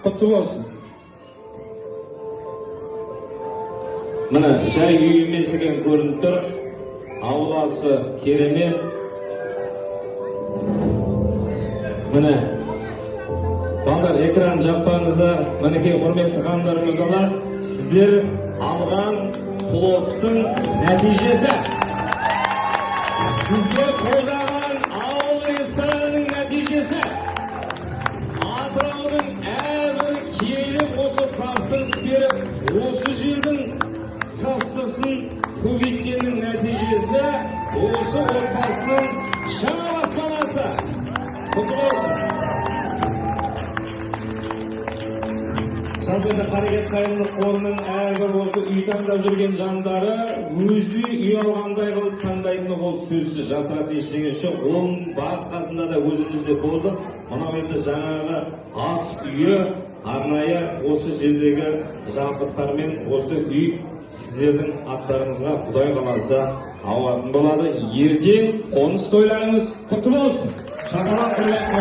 құтты болсын. Міне жай үй емес екен көрініп тұр. Ауласы керемет. Міне балдар экран жаппаңыздар. Мінекей құрметті қандарымыз алар. Сіздер алған пловтың нәтижесі. Сіздер қолдаған ауыл ресторанының нәтижесі. Атыраудың әрбір келіп осы тапсырыс беріп, осы жердің кассасын көбейткеннің нәтижесі, осы отбасының жаңа баспанасы. Құтты болсын. Жалпы қарекет қайырымдылық қорының әрбір осы үй таңдап жүрген жандары өзі үй алғандай қылып таңдайтыны болды сөзсіз. Жасыратын ештеңе жоқ. Оның басқасында да өзімізде болды. Мынау енді жаңағы ас үйі арнайы осы жердегі жабдықтармен осы үй сіздердің аттарыңызға Құдай қаласа ауатын болады. Ертең қоныс тойларыңыз құтты болсын. Шапалақ қойып